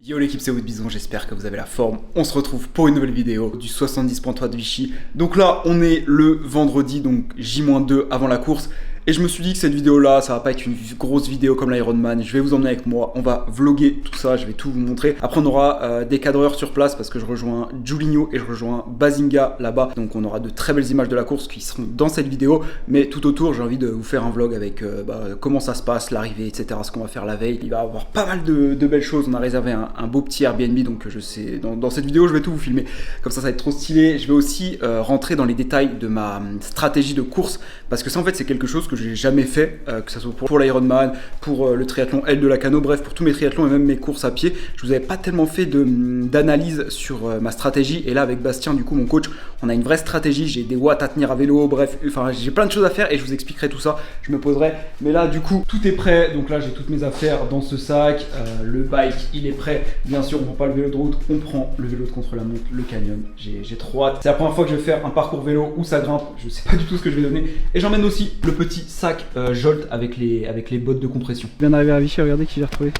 Yo l'équipe, c'est Woodbison, j'espère que vous avez la forme. On se retrouve pour une nouvelle vidéo du 70.3 de Vichy. Donc là, on est le vendredi, donc J-2 avant la course. Et je me suis dit que cette vidéo-là, ça va pas être une grosse vidéo comme l'Ironman. Je vais vous emmener avec moi, on va vlogger tout ça, je vais tout vous montrer. Après, on aura des cadreurs sur place parce que je rejoins Julinho et je rejoins Bazinga là-bas. Donc on aura de très belles images de la course qui seront dans cette vidéo. Mais tout autour, j'ai envie de vous faire un vlog avec comment ça se passe, l'arrivée, etc. Ce qu'on va faire la veille. Il va y avoir pas mal de belles choses. On a réservé un beau petit Airbnb, donc je sais, dans cette vidéo, je vais tout vous filmer. Comme ça va être trop stylé. Je vais aussi rentrer dans les détails de ma stratégie de course parce que ça, en fait, c'est quelque chose que j'ai jamais fait, que ce soit pour l'Ironman, pour le triathlon L de Lacano, bref, pour tous mes triathlons et même mes courses à pied. Je vous avais pas tellement fait d'analyse sur ma stratégie. Et là, avec Bastien, du coup, mon coach, on a une vraie stratégie. J'ai des watts à tenir à vélo, bref, enfin, j'ai plein de choses à faire et je vous expliquerai tout ça. Je me poserai. Mais là, du coup, tout est prêt. Donc là, j'ai toutes mes affaires dans ce sac. Le bike, il est prêt. Bien sûr, on prend pas le vélo de route, on prend le vélo de contre-la-montre, le canyon. J'ai trop hâte. C'est la première fois que je vais faire un parcours vélo où ça grimpe. Je sais pas du tout ce que je vais donner. Et j'emmène aussi le petit sac Jolt avec les bottes de compression. Je viens d'arriver à Vichy, regardez qui j'ai retrouvé.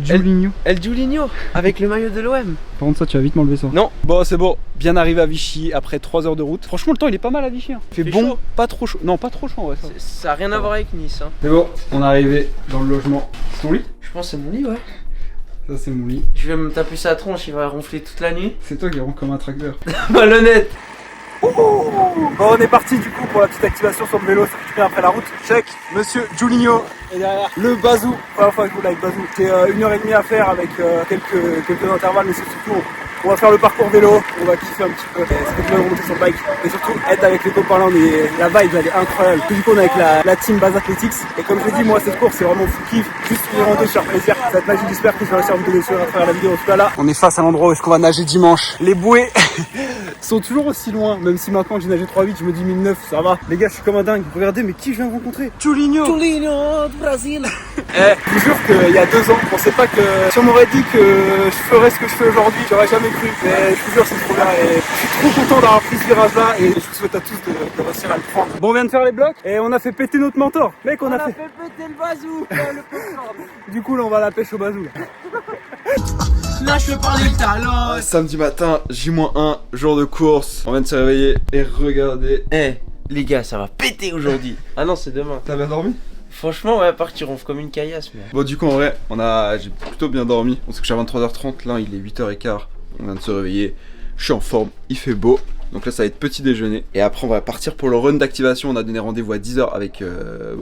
Julinho. El Julinho avec le maillot de l'OM. Par contre ça tu vas vite m'enlever ça. Non, bon c'est bon, bien arrivé à Vichy après 3 heures de route. Franchement le temps il est pas mal à Vichy. Il fait bon, chaud. pas trop chaud. Non pas trop chaud ouais. Ça a rien à voir avec Nice. Hein. C'est bon, on est arrivé dans le logement. C'est ton lit? Je pense que c'est mon lit, ouais. Ça c'est mon lit. Je vais me taper sa tronche, il va ronfler toute la nuit. C'est toi qui ronds comme un tracteur. Malhonnête. Bon on est parti du coup pour la petite activation sur le vélo, ça fait bien après la route. Check, monsieur Julinho. Et derrière le Bazou, première fois que je roule avec Bazou. C'est 1h30 à faire avec quelques intervalles, mais c'est surtout on va faire le parcours vélo, on va kiffer un petit peu. Ça fait bien de remonter sur le bike et surtout être avec les copains, la vibe elle est incroyable. Du coup on est avec la team Baz Athletics et comme je l'ai dit moi cette course c'est vraiment full kiff, juste une rando sur plaisir. Ça va être magique, j'espère que je vais réussir à vous donner sur à travers la vidéo. En tout cas là on est face à l'endroit où est-ce qu'on va nager dimanche. Les bouées sont toujours aussi loin, même si maintenant que j'ai nagé 3-8 je me dis 1009 ça va. Les gars je suis comme un dingue, regardez mais qui je viens de rencontrer? Julinho du Brésil. Je vous jure qu'il y a 2 ans, je pensais pas que si on m'aurait dit que je ferais ce que je fais aujourd'hui, j'aurais jamais cru. Mais je vous jure, c'est trop bien et je suis trop content d'avoir pris ce virage là et je vous souhaite à tous de réussir à le prendre. Bon, on vient de faire les blocs et on a fait péter notre mentor. Mec, on a fait péter le Bazou. Du coup, là, on va à la pêche au Bazou. Là, je peux parler le talent. Samedi matin, J-1, jour de course. On vient de se réveiller et regardez. Eh, les gars, ça va péter aujourd'hui. Ah non, c'est demain. T'as bien dormi? Franchement, ouais, à part qu'il ronfle comme une caillasse. Mais... Bon, du coup, en vrai, j'ai plutôt bien dormi. On s'est couché à 23h30. Là, il est 8h15. On vient de se réveiller. Je suis en forme. Il fait beau. Donc là, ça va être petit déjeuner. Et après, on va partir pour le run d'activation. On a donné rendez-vous à 10h avec.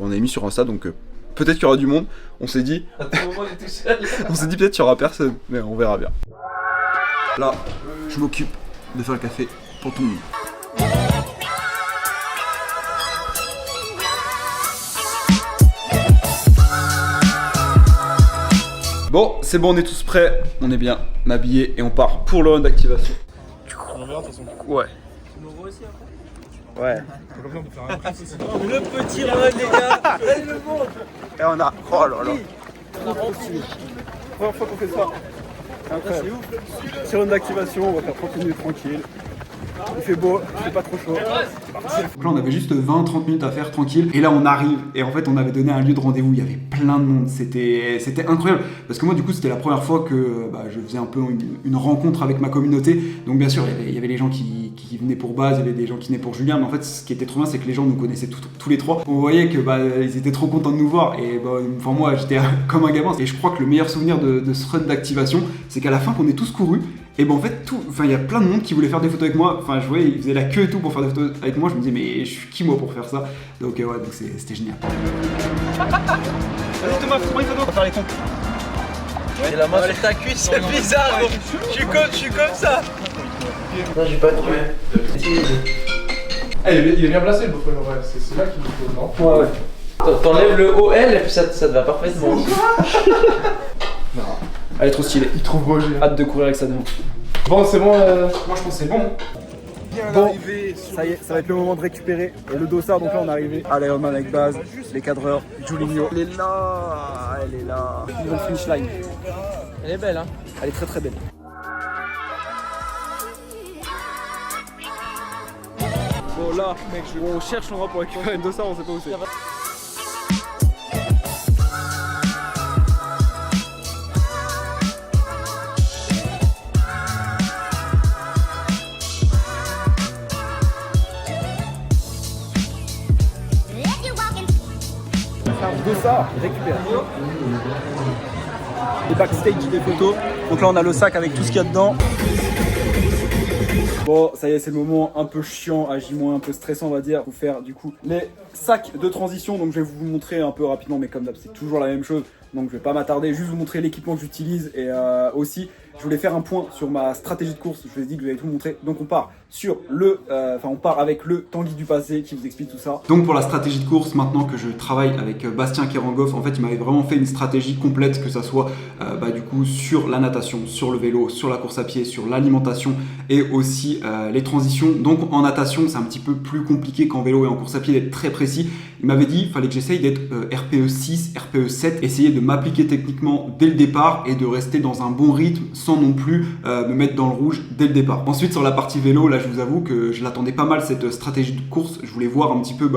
On a mis sur Insta. Donc peut-être qu'il y aura du monde. On s'est dit. À tout moment, on est tout seul. On s'est dit peut-être qu'il y aura personne. Mais on verra bien. Là, je m'occupe de faire le café pour tout le monde. Bon, c'est bon, on est tous prêts, on est bien habillés et on part pour le run d'activation. On verra de toute façon. Ouais. Tu nous vois aussi après? Ouais. Le petit run, les gars. Allez, le monde. Et on a. Oh là là. On a rempli. Première fois qu'on fait ça. Incroyable. Petit run d'activation, on va faire 30 minutes tranquille. Il fait beau, il fait pas trop chaud. Donc là on avait juste 20-30 minutes à faire tranquille. Et là on arrive et en fait on avait donné un lieu de rendez-vous. Il y avait plein de monde, c'était incroyable. Parce que moi du coup c'était la première fois que je faisais un peu une rencontre avec ma communauté. Donc bien sûr il y avait les gens qui venaient pour Baz, il y avait des gens qui venaient pour Julien. Mais en fait ce qui était trop bien c'est que les gens nous connaissaient tous les trois. On voyait que ils étaient trop contents de nous voir. Et enfin moi j'étais comme un gamin. Et je crois que le meilleur souvenir de ce run d'activation c'est qu'à la fin qu'on est tous courus. Et en fait il y a plein de monde qui voulait faire des photos avec moi. Enfin je voyais ils faisaient la queue et tout pour faire des photos avec moi. Je me disais mais je suis qui moi pour faire ça. Donc ouais donc c'était génial. Vas-y Thomas, prends une photo, on va faire les comptes. J'ai la main sur ta cuisse, c'est bizarre. Je suis comme ça. Non, j'ai pas trouvé. Il est bien placé le bouffon, ouais. C'est là qu'il faut, non? Ouais. T'enlèves le OL et puis ça te va parfaitement. Non. Elle est trop stylée. Il trouve Roger. Hâte de courir avec ça demain. Bon, c'est bon. Moi je pense que c'est bon. Bon, Ça y est, ça va être le moment de récupérer le dossard. Donc là on est arrivé à l'Ironman avec Baz, les cadreurs, Julinho. Elle est là, elle est là. Une finish line. Elle est belle, hein. Elle est très très belle. Bon là, mec, on cherche l'endroit pour récupérer le dossard, on sait pas où c'est. dossard récupéré. Les backstage des photos. Donc là on a le sac avec tout ce qu'il y a dedans. Bon, ça y est, c'est le moment un peu chiant à J-, un peu stressant, on va dire. Pour faire du coup les sacs de transition. Donc je vais vous montrer un peu rapidement, mais comme d'hab, c'est toujours la même chose. Donc je vais pas m'attarder, juste vous montrer l'équipement que j'utilise. Et aussi, je voulais faire un point sur ma stratégie de course. Je vous ai dit que je vais tout vous montrer. Donc on part sur on part avec le Tanguy du passé qui vous explique tout ça. Donc pour la stratégie de course, maintenant que je travaille avec Bastien Kerangoff, en fait il m'avait vraiment fait une stratégie complète, que ça soit du coup sur la natation, sur le vélo, sur la course à pied, sur l'alimentation et aussi les transitions. Donc en natation c'est un petit peu plus compliqué qu'en vélo et en course à pied d'être très précis. Il m'avait dit qu'il fallait que j'essaye d'être RPE 6, RPE 7, essayer de m'appliquer techniquement dès le départ et de rester dans un bon rythme sans non plus me mettre dans le rouge dès le départ. Ensuite sur la partie vélo, là je vous avoue que je l'attendais pas mal cette stratégie de course. Je voulais voir un petit peu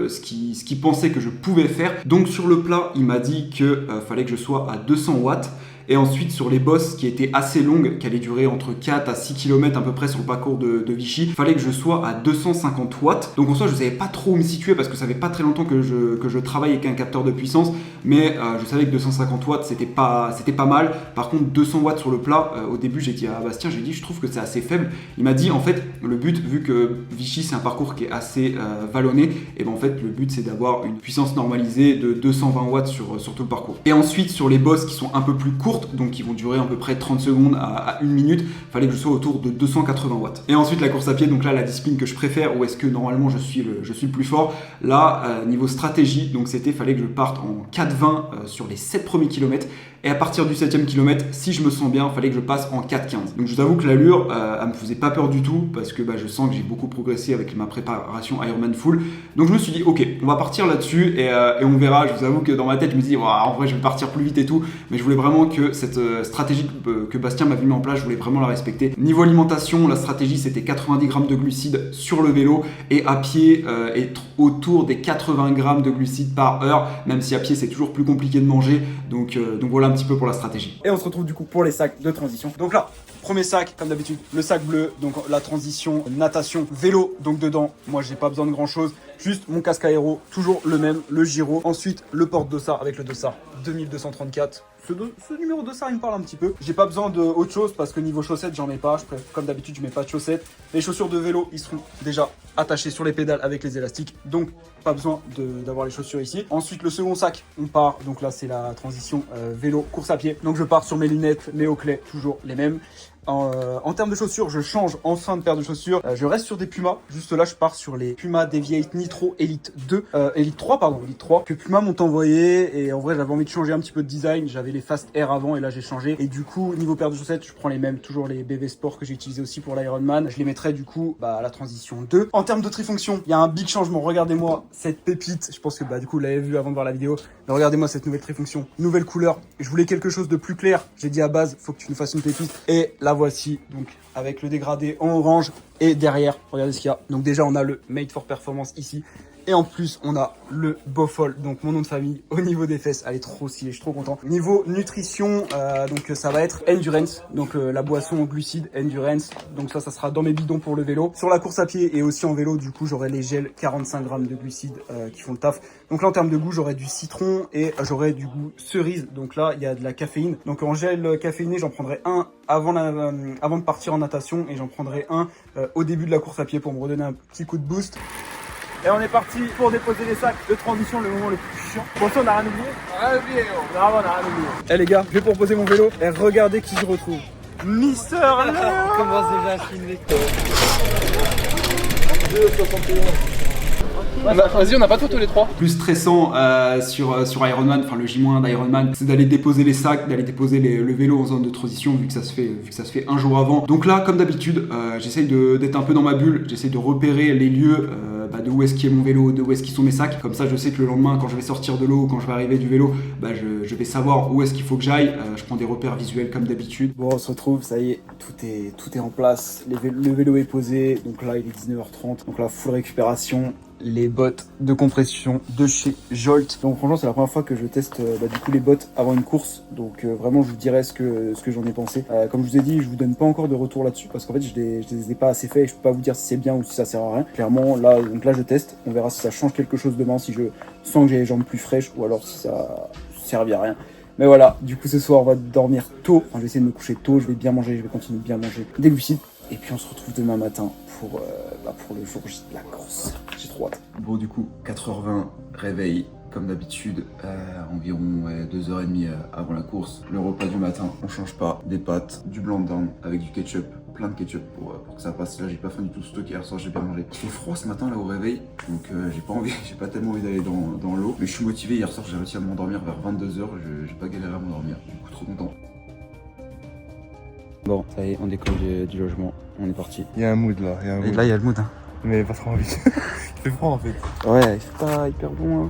ce qu'il pensait que je pouvais faire. Donc sur le plat, il m'a dit que fallait que je sois à 200 watts. Et ensuite sur les bosses qui étaient assez longues, qui allaient durer entre 4 à 6 km à peu près sur le parcours de Vichy, il fallait que je sois à 250 watts. Donc en soi je ne savais pas trop où me situer parce que ça fait pas très longtemps que je travaille avec un capteur de puissance, mais je savais que 250 watts c'était pas mal. Par contre 200 watts sur le plat, au début j'ai dit à Bastien, je trouve que c'est assez faible. Il m'a dit en fait le but, vu que Vichy c'est un parcours qui est assez vallonné, et ben en fait le but c'est d'avoir une puissance normalisée de 220 watts sur tout le parcours. Et ensuite sur les bosses qui sont un peu plus courtes, donc qui vont durer à peu près 30 secondes à 1 minute, fallait que je sois autour de 280 watts. Et ensuite la course à pied, donc là la discipline que je préfère, où est-ce que normalement je suis le plus fort, là niveau stratégie, donc fallait que je parte en 4,20 sur les 7 premiers kilomètres, et à partir du 7e kilomètre, si je me sens bien, fallait que je passe en 4,15. Donc je vous avoue que l'allure, elle me faisait pas peur du tout, parce que je sens que j'ai beaucoup progressé avec ma préparation Ironman Full. Donc je me suis dit ok, on va partir là-dessus et on verra. Je vous avoue que dans ma tête je me dis en vrai je vais partir plus vite et tout, mais je voulais vraiment que cette stratégie que Bastien m'avait mis en place, je voulais vraiment la respecter. Niveau alimentation, la stratégie c'était 90 grammes de glucides sur le vélo, et à pied être autour des 80 grammes de glucides par heure, même si à pied c'est toujours plus compliqué de manger. Donc voilà un petit peu pour la stratégie. Et on se retrouve du coup pour les sacs de transition. Donc là, premier sac, comme d'habitude, le sac bleu, donc la transition natation vélo. Donc dedans, moi j'ai pas besoin de grand chose, juste mon casque aéro, toujours le même, le Giro. Ensuite le porte-dossard avec le dossard 2234. Ce numéro de dossard il me parle un petit peu. J'ai pas besoin d'autre chose parce que niveau chaussettes j'en ai pas. Comme d'habitude je mets pas de chaussettes. Les chaussures de vélo ils seront déjà attachées sur les pédales avec les élastiques, donc pas besoin d'avoir les chaussures ici. Ensuite le second sac, on part, donc là c'est la transition vélo course à pied. Donc je pars sur mes lunettes, mes hauts-clés, toujours les mêmes. En termes de chaussures, je change enfin de paire de chaussures. Je reste sur des Puma. Juste là, je pars sur les Puma Deviate Nitro Elite 2, Elite 3, que Puma m'ont envoyé. Et en vrai, j'avais envie de changer un petit peu de design. J'avais les Fast Air avant et là, j'ai changé. Et du coup, niveau paire de chaussettes, je prends les mêmes, toujours les BV Sport que j'ai utilisé aussi pour l'Ironman. Je les mettrai du coup à la transition 2. En termes de trifonction, il y a un big changement. Regardez-moi cette pépite. Je pense que du coup, vous l'avez vu avant de voir la vidéo. Mais regardez-moi cette nouvelle trifonction, nouvelle couleur. Je voulais quelque chose de plus clair. J'ai dit à base, faut que tu nous fasses une pépite. Et la voici, donc avec le dégradé en orange, et derrière regardez ce qu'il y a. Donc déjà on a le Made for Performance ici, et en plus on a le Bofol, donc mon nom de famille au niveau des fesses. Elle est trop stylée, je suis trop content. Niveau nutrition, donc ça va être Endurance, donc la boisson aux glucides Endurance. Donc ça sera dans mes bidons pour le vélo. Sur la course à pied et aussi en vélo, du coup j'aurai les gels 45 grammes de glucides qui font le taf. Donc là en termes de goût, j'aurai du citron et j'aurai du goût cerise. Donc là il y a de la caféine. Donc en gel caféiné, j'en prendrai un avant de partir en natation, et j'en prendrai un au début de la course à pied pour me redonner un petit coup de boost. Et on est parti pour déposer les sacs de transition, le moment le plus chiant. Pour ça, on n'a rien oublié. Rien oublié, gros. Non, on n'a rien oublié. Eh les gars, je vais pour poser mon vélo et regardez qui je retrouve. Mister Léo. On commence déjà à filmer. 2,61. Vas-y, on n'a pas tout tous les trois. Plus stressant sur Ironman, enfin le J- d'Ironman, c'est d'aller déposer les sacs, d'aller déposer le vélo en zone de transition, vu que ça se fait un jour avant. Donc là, comme d'habitude, j'essaye d'être un peu dans ma bulle, j'essaye de repérer les lieux de où est-ce qu'il est mon vélo, de où est-ce qu'ils sont mes sacs. Comme ça, je sais que le lendemain, quand je vais sortir de l'eau, quand je vais arriver du vélo, je vais savoir où est-ce qu'il faut que j'aille. Je prends des repères visuels comme d'habitude. Bon, on se retrouve, ça y est, tout est en place. Le vélo est posé, donc là il est 19h30, donc là full récupération. les bottes de compression de chez Jolt. Donc franchement c'est la première fois que je teste du coup les bottes avant une course, donc vraiment je vous dirai ce que j'en ai pensé. Comme je vous ai dit, je vous donne pas encore de retour là-dessus parce qu'en fait je les ai pas assez fait et je peux pas vous dire si c'est bien ou si ça sert à rien. Clairement là, donc là je teste, on verra si ça change quelque chose demain, si je sens que j'ai les jambes plus fraîches ou alors si ça servit à rien. Mais voilà, du coup ce soir on va dormir tôt, enfin je vais essayer de me coucher tôt, je vais bien manger, je vais continuer de bien manger des glucides. Et puis on se retrouve demain matin pour le jour J de la course. J'ai trop hâte. Bon du coup, 4h20, réveil comme d'habitude, environ 2h30 avant la course. Le repas du matin, on change pas, des pâtes, du blanc de dinde avec du ketchup, plein de ketchup pour que ça passe. Là j'ai pas faim du tout, stocké hier soir j'ai bien mangé. Il fait froid ce matin là au réveil, donc j'ai pas tellement envie d'aller dans l'eau. Mais je suis motivé, hier soir j'ai réussi à m'endormir vers 22h, j'ai pas galéré à m'endormir, du coup trop content. Bon, ça y est, on décolle du logement, on est parti. Il y a un mood là, il y a un mood. Et là, il y a le mood. Hein. Mais pas trop envie. Il fait froid en fait. Ouais, c'est pas hyper bon. Hein.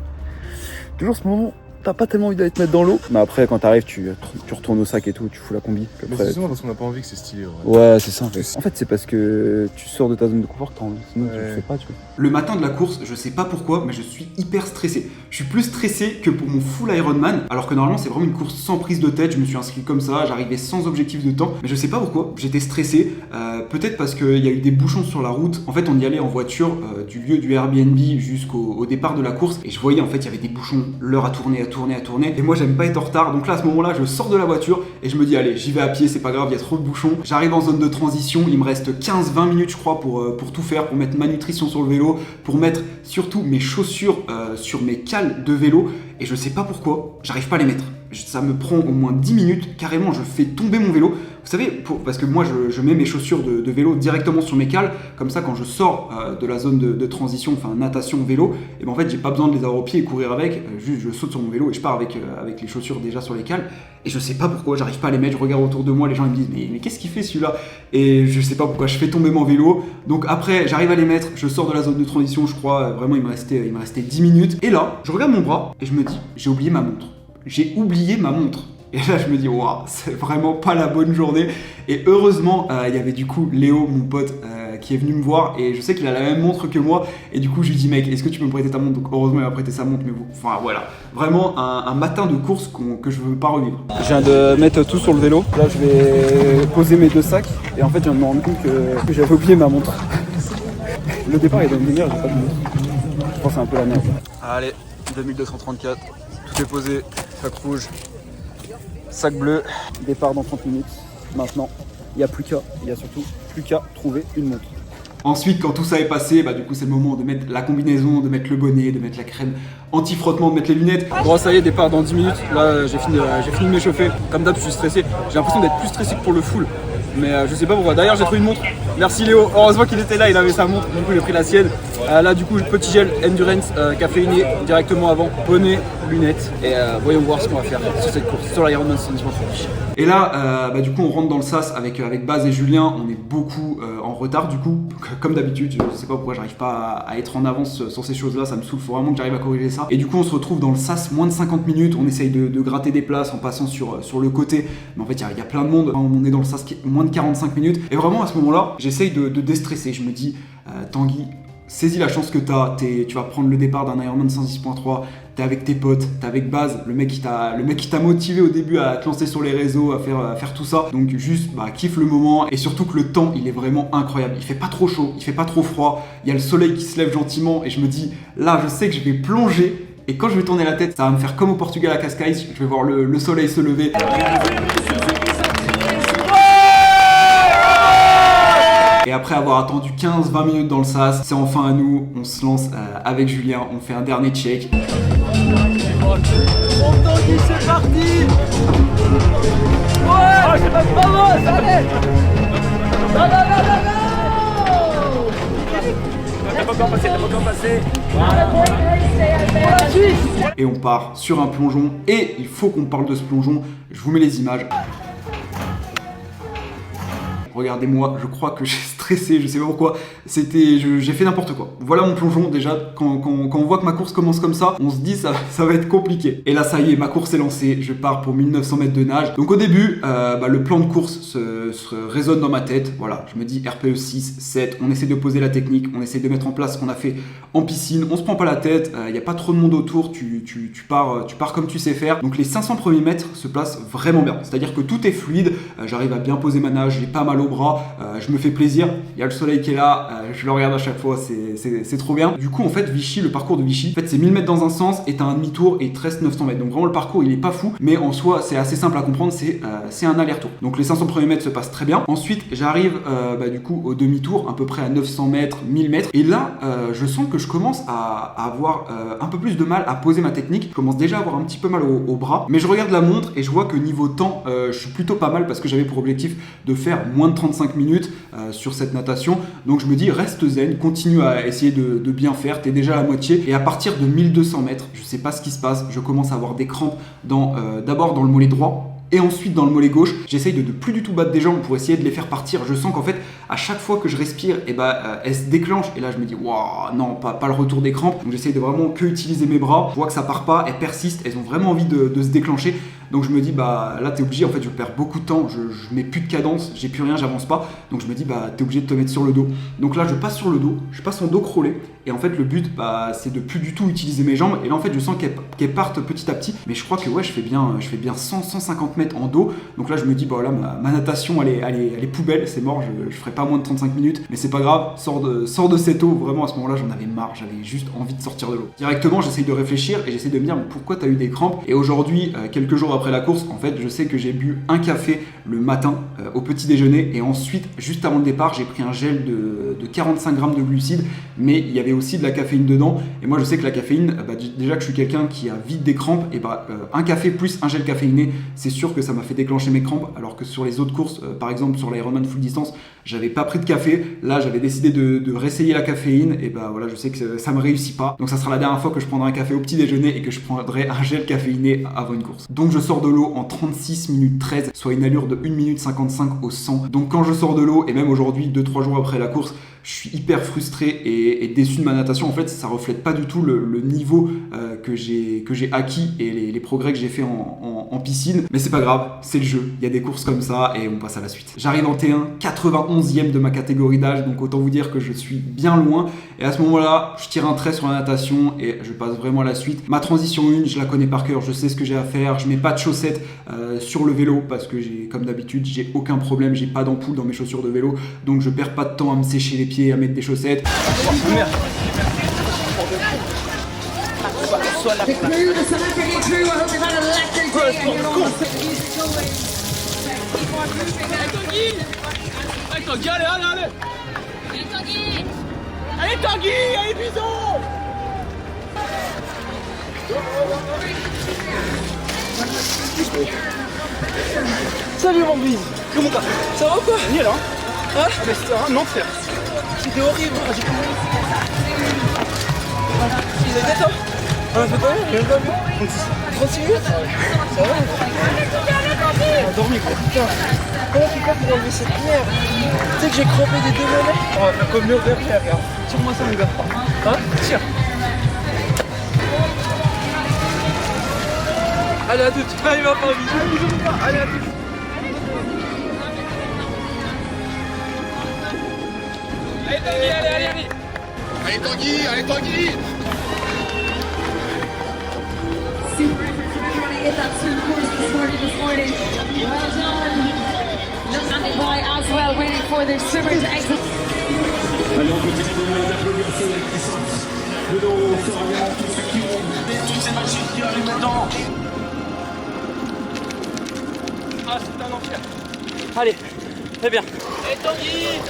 Toujours ce moment, t'as pas tellement envie d'aller te mettre dans l'eau. Mais après, quand t'arrives, tu retournes au sac et tout, tu fous la combi. Mais c'est souvent parce qu'on a pas envie que c'est stylé. Ouais, c'est ça. En fait, c'est parce que tu sors de ta zone de confort que t'as envie. Sinon, tu le fais pas, tu vois. Le matin de la course, je sais pas pourquoi, mais je suis hyper stressé. Je suis plus stressé que pour mon full Ironman, alors que normalement, c'est vraiment une course sans prise de tête. Je me suis inscrit comme ça, j'arrivais sans objectif de temps. Mais je sais pas pourquoi, j'étais stressé. Peut-être parce qu'il y a eu des bouchons sur la route. En fait, on y allait en voiture du lieu du Airbnb jusqu'au départ de la course. Et je voyais, en fait, il y avait des bouchons, l'heure à tourner. Et moi, j'aime pas être en retard. Donc là, à ce moment-là, je sors de la voiture et je me dis, allez, j'y vais à pied, c'est pas grave, il y a trop de bouchons. J'arrive en zone de transition, il me reste 15-20 minutes, je crois, pour tout faire, pour mettre ma nutrition sur le vélo, pour mettre surtout mes chaussures sur mes cales de vélo. Et je sais pas pourquoi, j'arrive pas à les mettre. Ça me prend au moins 10 minutes, carrément, je fais tomber mon vélo. Vous savez, parce que moi, je mets mes chaussures de vélo directement sur mes cales. Comme ça, quand je sors de la zone de transition, enfin natation, vélo, et ben en fait, j'ai pas besoin de les avoir au pied et courir avec. Juste, je saute sur mon vélo et je pars avec les chaussures déjà sur les cales. Et je sais pas pourquoi, j'arrive pas à les mettre. Je regarde autour de moi, les gens ils me disent mais qu'est-ce qu'il fait celui-là? Et je sais pas pourquoi, je fais tomber mon vélo. Donc après, j'arrive à les mettre, je sors de la zone de transition, je crois, vraiment il me restait 10 minutes. Et là, je regarde mon bras et je me dis, j'ai oublié ma montre. J'ai oublié ma montre. Et là, je me dis, waouh, c'est vraiment pas la bonne journée. Et heureusement, il y avait du coup Léo, mon pote, qui est venu me voir. Et je sais qu'il a la même montre que moi. Et du coup, je lui dis, mec, est-ce que tu peux me prêter ta montre? Donc, heureusement, il m'a prêté sa montre. Mais enfin, voilà. Vraiment, un matin de course que je veux pas revivre. Je viens de mettre tout sur le vélo. Là, je vais poser mes deux sacs. Et en fait, je viens de me rendre compte que j'avais oublié ma montre. Le départ est dans une demi-heure, j'ai pas de montre. Je pense que c'est un peu la merde. Allez, 2234. Tout est posé. Sac rouge. Sac bleu, départ dans 30 minutes. Maintenant, il n'y a surtout plus qu'à trouver une montre. Ensuite, quand tout ça est passé, du coup, c'est le moment de mettre la combinaison, de mettre le bonnet, de mettre la crème anti-frottement, de mettre les lunettes. Bon, ça y est, départ dans 10 minutes. Là, j'ai fini de m'échauffer. Comme d'hab, je suis stressé. J'ai l'impression d'être plus stressé que pour le full. Mais je sais pas pourquoi. D'ailleurs, j'ai trouvé une montre. Merci Léo. Heureusement qu'il était là, il avait sa montre. Du coup, j'ai pris la sienne. Là, du coup, le petit gel Endurance caféiné directement avant. Bonnet, lunettes. Et voyons voir ce qu'on va faire sur cette course, sur l'Ironman 110.3. Et là, du coup, on rentre dans le sas avec Baz et Julien. On est beaucoup en retard, du coup. Comme d'habitude, je sais pas pourquoi j'arrive pas à être en avance sur ces choses-là. Ça me saoule. Faut vraiment que j'arrive à corriger ça. Et du coup, on se retrouve dans le sas moins de 50 minutes. On essaye de gratter des places en passant sur le côté. Mais en fait, il y a plein de monde. On est dans le sas moins de 45 minutes. Et vraiment, à ce moment-là, j'essaye de déstresser. Je me dis, Tanguy, saisis la chance que tu vas prendre le départ d'un Ironman 110.3. T'es avec tes potes, t'es avec Baz, le mec qui t'a motivé au début à te lancer sur les réseaux, à faire tout ça. Donc juste, kiffe le moment. Et surtout que le temps, il est vraiment incroyable. Il fait pas trop chaud, il fait pas trop froid. Il y a le soleil qui se lève gentiment. Et je me dis, là, je sais que je vais plonger. Et quand je vais tourner la tête, ça va me faire comme au Portugal à Cascais. Je vais voir le soleil se lever. Et après avoir attendu 15-20 minutes dans le sas, c'est enfin à nous, on se lance avec Julien, on fait un dernier check. C'est parti. Ouais, c'est pas bon, ça allait. T'as pas encore passé, Et on part sur un plongeon, et il faut qu'on parle de ce plongeon, je vous mets les images. Regardez-moi, je crois que j'ai stressé stressé, je sais pas pourquoi. J'ai fait n'importe quoi. Voilà mon plongeon déjà. Quand on voit que ma course commence comme ça, on se dit ça va être compliqué. Et là, ça y est, ma course est lancée. Je pars pour 1900 mètres de nage. Donc au début, le plan de course se résonne dans ma tête. Voilà, je me dis RPE 6, 7. On essaie de poser la technique, on essaie de mettre en place ce qu'on a fait en piscine. On se prend pas la tête. Il n'y a pas trop de monde autour. Tu pars comme tu sais faire. Donc les 500 premiers mètres se placent vraiment bien. C'est-à-dire que tout est fluide. J'arrive à bien poser ma nage. J'ai pas mal au bras. Je me fais plaisir. Il y a le soleil qui est là. Je le regarde à chaque fois. C'est trop bien. Du coup, en fait, Vichy, le parcours de Vichy, en fait, c'est 1000 mètres dans un sens et t'as un demi-tour et il te reste 900 mètres. Donc vraiment, le parcours, il est pas fou. Mais en soi, c'est assez simple à comprendre. C'est un aller-retour. Donc les 500 premiers mètres se passent très bien. Ensuite, j'arrive du coup au demi-tour, à peu près à 900 mètres, 1000 mètres. Et là, je sens que je commence à avoir un peu plus de mal à poser ma technique. Je commence déjà à avoir un petit peu mal au bras. Mais je regarde la montre et je vois que niveau temps, je suis plutôt pas mal parce que j'avais pour objectif de faire moins de 35 minutes sur cette natation. Donc je me dis, reste zen, continue à essayer de bien faire. T'es déjà à la moitié. Et à partir de 1200 mètres, je sais pas ce qui se passe, je commence à avoir des crampes d'abord dans le mollet droit. Et ensuite dans le mollet gauche, j'essaye de plus du tout battre des jambes pour essayer de les faire partir. Je sens qu'en fait, à chaque fois que je respire, elles se déclenchent. Et là, je me dis, waouh, non, pas le retour des crampes. Donc j'essaye de vraiment que utiliser mes bras. Je vois que ça part pas, elles persistent, elles ont vraiment envie de se déclencher. Donc je me dis, là t'es obligé, en fait je perds beaucoup de temps, je mets plus de cadence, j'ai plus rien, j'avance pas. Donc je me dis, t'es obligé de te mettre sur le dos. Donc là je passe sur le dos, je passe en dos crawlé. Et en fait le but, c'est de plus du tout utiliser mes jambes. Et là en fait je sens qu'elles partent petit à petit. Mais je crois que je fais bien 150 mètres en dos. Donc là je me dis, là ma natation elle est poubelle, c'est mort, je ferai pas moins de 35 minutes. Mais c'est pas grave, sors de cette eau. Vraiment à ce moment-là j'en avais marre, j'avais juste envie de sortir de l'eau. Directement j'essaye de réfléchir et j'essaye de me dire, pourquoi t'as eu des crampes. Et aujourd'hui, quelques jours après la course, en fait, je sais que j'ai bu un café le matin au petit déjeuner et ensuite, juste avant le départ, j'ai pris un gel de 45 grammes de glucides, mais il y avait aussi de la caféine dedans. Et moi, je sais que la caféine, déjà que je suis quelqu'un qui a vite des crampes, et un café plus un gel caféiné, c'est sûr que ça m'a fait déclencher mes crampes. Alors que sur les autres courses, par exemple sur l'Ironman full distance, j'avais pas pris de café. Là, j'avais décidé de réessayer la caféine et je sais que ça me réussit pas. Donc ça sera la dernière fois que je prendrai un café au petit déjeuner et que je prendrai un gel caféiné avant une course. Donc je sors de l'eau en 36 minutes 13, soit une allure de 1 minute 55 au 100. Donc quand je sors de l'eau, et même aujourd'hui, 2-3 jours après la course, je suis hyper frustré et déçu de ma natation. En fait, ça reflète pas du tout le niveau que j'ai acquis et les progrès que j'ai fait en piscine. Mais c'est pas grave, c'est le jeu. Il y a des courses comme ça et on passe à la suite. J'arrive en T1, 91e de ma catégorie d'âge, donc autant vous dire que je suis bien loin. Et à ce moment-là, je tire un trait sur la natation et je passe vraiment à la suite. Ma transition 1, je la connais par cœur, je sais ce que j'ai à faire. Je mets pas de chaussettes sur le vélo parce que comme d'habitude, j'ai aucun problème, j'ai pas d'ampoule dans mes chaussures de vélo, donc je perds pas de temps à me sécher les pieds, à mettre des chaussettes. Allez Tanguy, allez Bison. Salut mon bise. Comment ça va ou quoi? Nickel hein? Ah mais c'était un enfer. C'était horrible. Il est toi? On a fait combien? J'ai même pas vu. 36 minutes? Ça va? On a dormi quoi. Putain. Comment tu fais pour enlever cette merde? Tu sais que j'ai crampé des deux mollets? On va faire comme mieux faire, regarde. Tire-moi ça mon gars. Hein? Tire. Allez à toutes. Allez va pas bisous. Allez à toutes. Allez Tanguy, allez. Allez Tanguy, allez Tanguy. As well, waiting for the super to exit. Allez, on continue d'applaudir ceux qui sont de nos Florian, tous ceux qui ont toutes ces machines qui arrivent maintenant. Ah, c'est un enfer. Allez, très bien.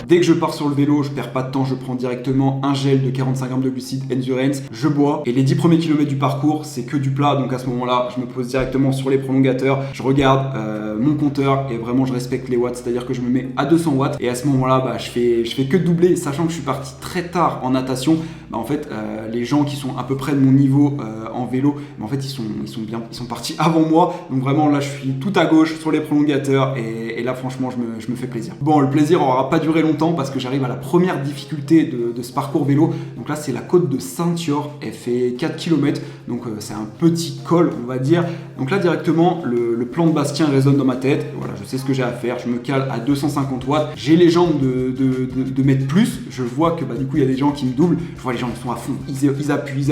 Dès que je pars sur le vélo, je perds pas de temps, je prends directement un gel de 45 grammes de glucides Endurance, je bois et les 10 premiers kilomètres du parcours c'est que du plat, donc à ce moment-là je me pose directement sur les prolongateurs, je regarde mon compteur et vraiment je respecte les watts, c'est-à-dire que je me mets à 200 watts et à ce moment-là je fais que doubler, sachant que je suis parti très tard en natation. En fait les gens qui sont à peu près de mon niveau en vélo, en fait ils sont partis avant moi, donc vraiment là je suis tout à gauche sur les prolongateurs et là franchement je me fais plaisir. Bon, le plaisir plaisir aura pas duré longtemps parce que j'arrive à la première difficulté de ce parcours vélo. Donc là c'est la côte de Saint-Thior, elle fait 4 km, donc c'est un petit col on va dire. Donc là directement le plan de Bastien résonne dans ma tête, voilà, je sais ce que j'ai à faire, je me cale à 250 watts, j'ai les jambes de mettre plus, je vois que du coup il y a des gens qui me doublent, je vois les gens qui sont à fond, ils appuient,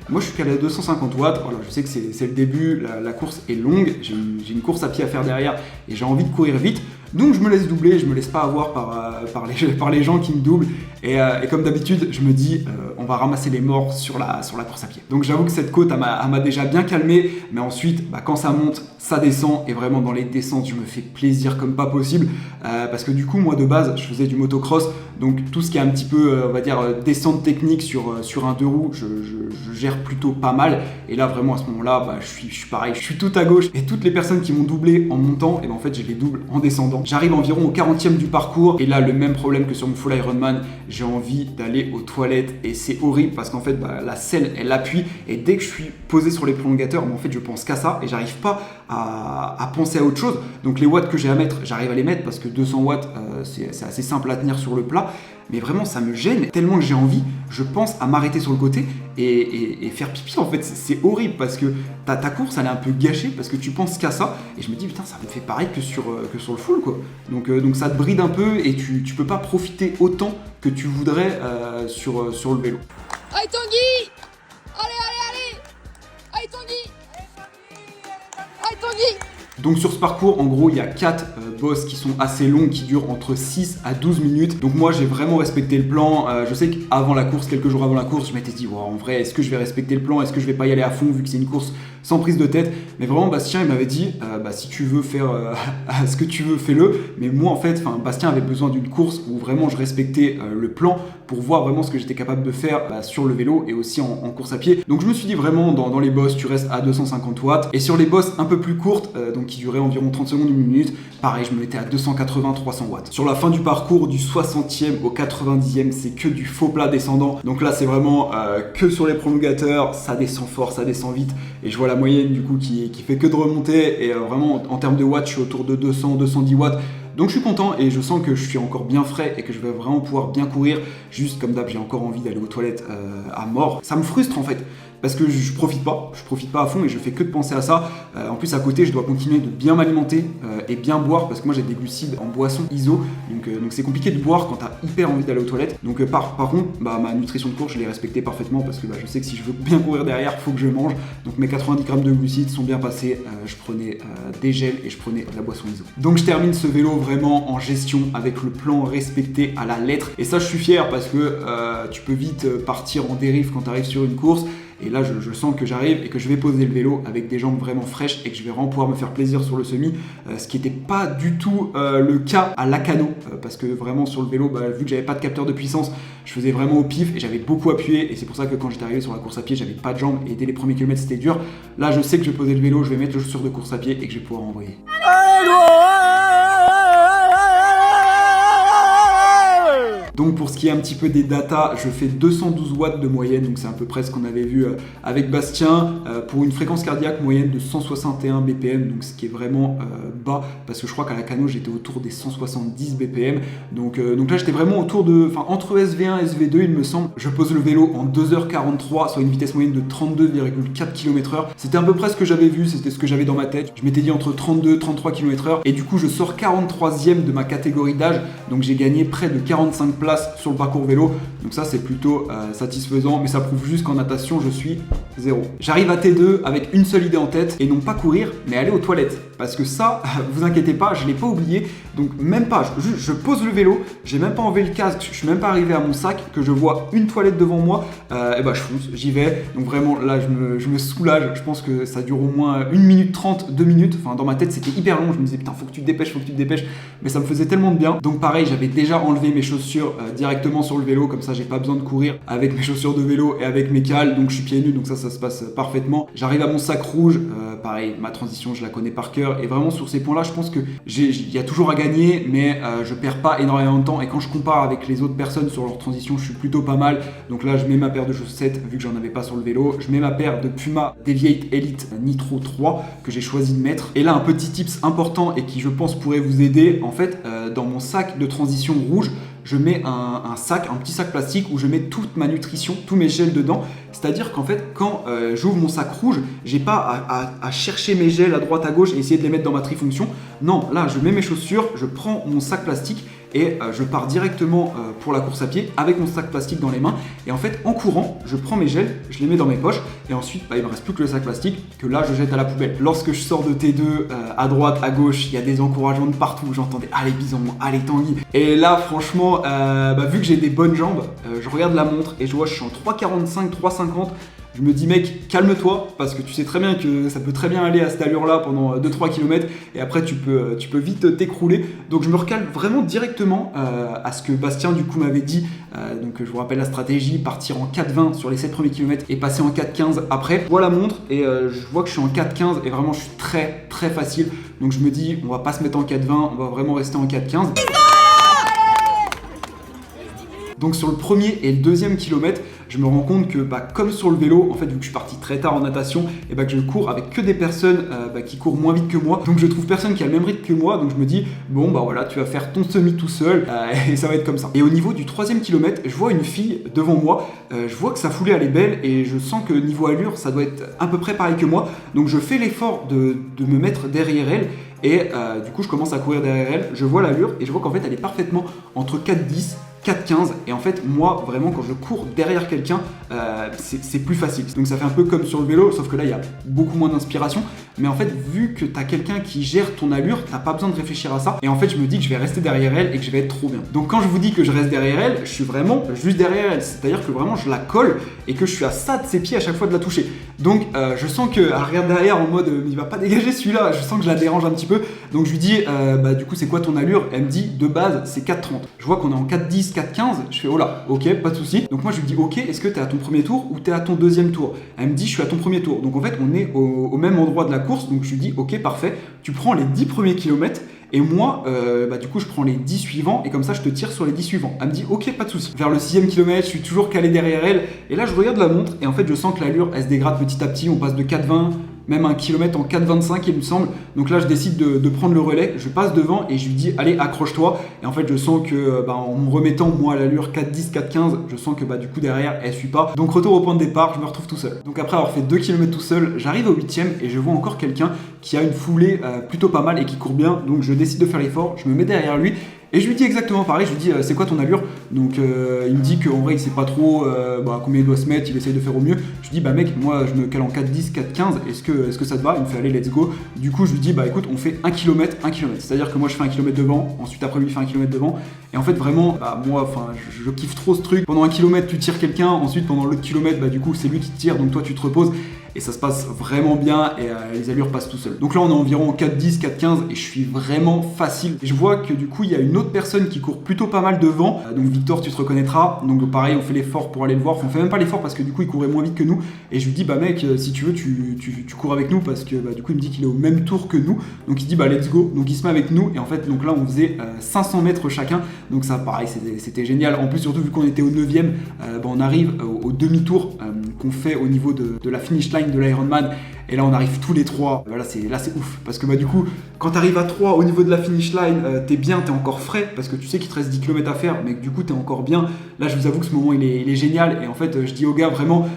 moi je suis calé à 250 watts, voilà, je sais que c'est le début, la course est longue, j'ai une course à pied à faire derrière et j'ai envie de courir vite. Donc je me laisse doubler, je me laisse pas avoir par les gens qui me doublent et comme d'habitude je me dis on va ramasser les morts sur la course à pied. Donc j'avoue que cette côte elle m'a déjà bien calmé, mais ensuite quand ça monte ça descend et vraiment dans les descentes je me fais plaisir comme pas possible parce que du coup moi de base je faisais du motocross, donc tout ce qui est un petit peu on va dire descente technique sur un deux roues je gère plutôt pas mal, et là vraiment à ce moment là je suis pareil, je suis tout à gauche et toutes les personnes qui m'ont doublé en montant et en fait je les double en descendant. J'arrive environ au 40e du parcours et là le même problème que sur mon full Ironman, j'ai envie d'aller aux toilettes et c'est horrible parce qu'en fait la selle elle appuie et dès que je suis posé sur les prolongateurs en fait je pense qu'à ça et j'arrive pas à penser à autre chose. Donc les watts que j'ai à mettre, j'arrive à les mettre parce que 200 watts c'est assez simple à tenir sur le plat, mais vraiment ça me gêne tellement que j'ai envie, je pense à m'arrêter sur le côté et faire pipi. En fait c'est horrible parce que ta course elle est un peu gâchée parce que tu penses qu'à ça et je me dis putain ça me fait pareil que sur le full quoi. Donc ça te bride un peu et tu peux pas profiter autant que tu voudrais sur le vélo. Allez Tanguy, allez allez Tanguy, allez Tanguy. Donc sur ce parcours, en gros, il y a 4 bosses qui sont assez longues, qui durent entre 6 à 12 minutes. Donc moi, j'ai vraiment respecté le plan. Je sais qu'avant la course, quelques jours avant la course, je m'étais dit, wow, en vrai, est-ce que je vais respecter le plan? Est-ce que je vais pas y aller à fond vu que c'est une course sans prise de tête? Mais vraiment, Bastien, il m'avait dit, si tu veux faire ce que tu veux, fais-le. Mais moi, en fait, Bastien avait besoin d'une course où vraiment je respectais le plan pour voir vraiment ce que j'étais capable de faire sur le vélo et aussi en course à pied. Donc je me suis dit vraiment, dans les bosses, tu restes à 250 watts. Et sur les bosses un peu plus courtes, donc qui durait environ 30 secondes, 1 minute, pareil, je me mettais à 280-300 watts. Sur la fin du parcours, du 60e au 90e, c'est que du faux plat descendant. Donc là, c'est vraiment que sur les prolongateurs, ça descend fort, ça descend vite. Et je vois la moyenne du coup qui fait que de remonter. Et vraiment, en termes de watts, je suis autour de 200-210 watts. Donc je suis content et je sens que je suis encore bien frais et que je vais vraiment pouvoir bien courir. Juste comme d'hab, j'ai encore envie d'aller aux toilettes à mort. Ça me frustre en fait. Parce que je profite pas à fond et je fais que de penser à ça. En plus à côté je dois continuer de bien m'alimenter et bien boire parce que moi j'ai des glucides en boisson ISO, donc c'est compliqué de boire quand t'as hyper envie d'aller aux toilettes. Donc par contre ma nutrition de course je l'ai respectée parfaitement parce que je sais que si je veux bien courir derrière faut que je mange. Donc mes 90 grammes de glucides sont bien passés, je prenais des gels et je prenais de la boisson ISO. Donc je termine ce vélo vraiment en gestion avec le plan respecté à la lettre et ça je suis fier parce que tu peux vite partir en dérive quand tu arrives sur une course. Et là, je sens que j'arrive et que je vais poser le vélo avec des jambes vraiment fraîches et que je vais vraiment pouvoir me faire plaisir sur le semi, ce qui n'était pas du tout le cas à Lacanau, parce que vraiment sur le vélo, vu que j'avais pas de capteur de puissance, je faisais vraiment au pif et j'avais beaucoup appuyé et c'est pour ça que quand j'étais arrivé sur la course à pied, j'avais pas de jambes et dès les premiers kilomètres c'était dur. Là, je sais que je vais poser le vélo, je vais mettre les chaussures de course à pied et que je vais pouvoir envoyer. Donc pour ce qui est un petit peu des datas, je fais 212 watts de moyenne, donc c'est à peu près ce qu'on avait vu avec Bastien, pour une fréquence cardiaque moyenne de 161 BPM, donc ce qui est vraiment bas, parce que je crois qu'à Lacanau j'étais autour des 170 BPM, donc là j'étais vraiment entre SV1 et SV2 il me semble. Je pose le vélo en 2h43, soit une vitesse moyenne de 32,4 km/h, c'était à peu près ce que j'avais vu, c'était ce que j'avais dans ma tête, je m'étais dit entre 32 et 33 km/h, et du coup je sors 43e de ma catégorie d'âge, donc j'ai gagné près de 45 places sur le parcours vélo, donc ça c'est plutôt satisfaisant, mais ça prouve juste qu'en natation je suis 0. J'arrive à T2 avec une seule idée en tête et non pas courir mais aller aux toilettes, parce que ça vous inquiétez pas, je l'ai pas oublié, donc même pas, je pose le vélo, j'ai même pas enlevé le casque, je suis même pas arrivé à mon sac, que je vois une toilette devant moi, et je fonce, j'y vais, donc vraiment là je me soulage, je pense que ça dure au moins 1 minute 30, 2 minutes, dans ma tête c'était hyper long, je me disais putain faut que tu te dépêches, mais ça me faisait tellement de bien. Donc pareil, j'avais déjà enlevé mes chaussures directement sur le vélo, comme ça j'ai pas besoin de courir avec mes chaussures de vélo et avec mes cales, donc je suis pieds nus, donc ça se passe parfaitement. J'arrive à mon sac rouge, pareil, ma transition je la connais par cœur, et vraiment sur ces points là je pense que il y a toujours à gagner, mais je perds pas énormément de temps, et quand je compare avec les autres personnes sur leur transition je suis plutôt pas mal. Donc là je mets ma paire de chaussettes vu que j'en avais pas sur le vélo, je mets ma paire de Puma Deviate Elite Nitro 3 que j'ai choisi de mettre, et là un petit tips important et qui je pense pourrait vous aider, en fait dans mon sac de transition rouge, je mets un petit sac plastique où je mets toute ma nutrition, tous mes gels dedans. C'est-à-dire qu'en fait, quand j'ouvre mon sac rouge, j'ai pas à chercher mes gels à droite à gauche et essayer de les mettre dans ma trifonction. Non, là, je mets mes chaussures, je prends mon sac plastique et je pars directement pour la course à pied avec mon sac plastique dans les mains. Et en fait, en courant, je prends mes gels, je les mets dans mes poches et ensuite, il me reste plus que le sac plastique que là, je jette à la poubelle. Lorsque je sors de T2, à droite, à gauche, il y a des encouragements de partout. J'entendais « Allez Bison, allez Tanguy !» Et là, franchement, vu que j'ai des bonnes jambes, je regarde la montre et je vois je suis en 3,45, 3,50. Je me dis mec, calme-toi, parce que tu sais très bien que ça peut très bien aller à cette allure-là pendant 2-3 km et après tu peux vite t'écrouler. Donc je me recale vraiment directement à ce que Bastien du coup m'avait dit. Donc je vous rappelle la stratégie, partir en 4,20 sur les 7 premiers kilomètres et passer en 4,15 après. Je vois la montre et je vois que je suis en 4,15 et vraiment je suis très très facile. Donc je me dis on va pas se mettre en 4,20, on va vraiment rester en 4,15. Donc sur le premier et le deuxième kilomètre, je me rends compte que comme sur le vélo, en fait vu que je suis parti très tard en natation, et que je cours avec que des personnes qui courent moins vite que moi, donc je trouve personne qui a le même rythme que moi, donc je me dis bon voilà, tu vas faire ton semi tout seul et ça va être comme ça. Et au niveau du troisième kilomètre, je vois une fille devant moi, je vois que sa foulée elle est belle et je sens que niveau allure ça doit être à peu près pareil que moi, donc je fais l'effort de me mettre derrière elle. Et du coup je commence à courir derrière elle, je vois l'allure et je vois qu'en fait elle est parfaitement entre 4,10, 4,15 et en fait moi vraiment quand je cours derrière quelqu'un c'est plus facile. Donc ça fait un peu comme sur le vélo sauf que là il y a beaucoup moins d'inspiration, mais en fait vu que t'as quelqu'un qui gère ton allure, t'as pas besoin de réfléchir à ça et en fait je me dis que je vais rester derrière elle et que je vais être trop bien. Donc quand je vous dis que je reste derrière elle, je suis vraiment juste derrière elle, c'est à dire que vraiment je la colle et que je suis à ça de ses pieds à chaque fois de la toucher. Donc je sens qu'elle regarde derrière en mode il va pas dégager celui-là, je sens que je la dérange un petit peu. Donc je lui dis du coup c'est quoi ton allure? Elle me dit de base c'est 4,30. Je vois qu'on est en 4,10, 4,15, je fais oh là, ok, pas de souci. Donc moi je lui dis ok, est-ce que t'es à ton premier tour ou t'es à ton deuxième tour? Elle me dit je suis à ton premier tour. Donc en fait on est au même endroit de la course, donc je lui dis ok parfait, tu prends les 10 premiers kilomètres et moi du coup je prends les 10 suivants et comme ça je te tire sur les 10 suivants. Elle me dit ok pas de souci. Vers le 6ème kilomètre je suis toujours calé derrière elle et là je regarde la montre et en fait je sens que l'allure elle se dégrade petit à petit, on passe de 4,20 même un kilomètre en 4,25 il me semble. Donc là je décide de prendre le relais, je passe devant et je lui dis allez accroche-toi. Et en fait je sens que en me remettant moi à l'allure 4,10, 4,15, je sens que du coup derrière elle suit pas. Donc retour au point de départ, je me retrouve tout seul. Donc après avoir fait 2 km tout seul, j'arrive au 8ème et je vois encore quelqu'un qui a une foulée plutôt pas mal et qui court bien. Donc je décide de faire l'effort, je me mets derrière lui. Et je lui dis exactement pareil, je lui dis c'est quoi ton allure? Donc il me dit qu'en vrai il sait pas trop combien il doit se mettre, il essaye de faire au mieux. Je lui dis mec, moi je me cale en 4,10, 4,15, est-ce que ça te va? Il me fait allez let's go. Du coup je lui dis écoute on fait 1 km, 1 km. C'est-à-dire que moi je fais 1 km devant, ensuite après lui il fait 1 km devant. Et en fait vraiment moi je kiffe trop ce truc. Pendant 1 km tu tires quelqu'un, ensuite pendant l'autre kilomètre du coup c'est lui qui te tire, donc toi tu te reposes. Et ça se passe vraiment bien et les allures passent tout seul. Donc là on est environ 4,10, 4,15 et je suis vraiment facile. Et je vois que du coup il y a une autre personne qui court plutôt pas mal devant. Donc Victor tu te reconnaîtras. Donc pareil on fait l'effort pour aller le voir. Enfin, on fait même pas l'effort parce que du coup il courait moins vite que nous. Et je lui dis mec si tu veux tu cours avec nous parce que du coup il me dit qu'il est au même tour que nous. Donc il dit let's go. Donc il se met avec nous et en fait donc là on faisait 500 mètres chacun. Donc ça pareil c'était génial. En plus surtout vu qu'on était au 9ème, on arrive au demi-tour qu'on fait au niveau de la finish line de l'Ironman et là on arrive tous les trois. Là c'est ouf parce que du coup quand t'arrives à 3 au niveau de la finish line t'es bien, t'es encore frais parce que tu sais qu'il te reste 10 km à faire mais que du coup t'es encore bien. Là je vous avoue que ce moment il est génial et en fait je dis aux gars vraiment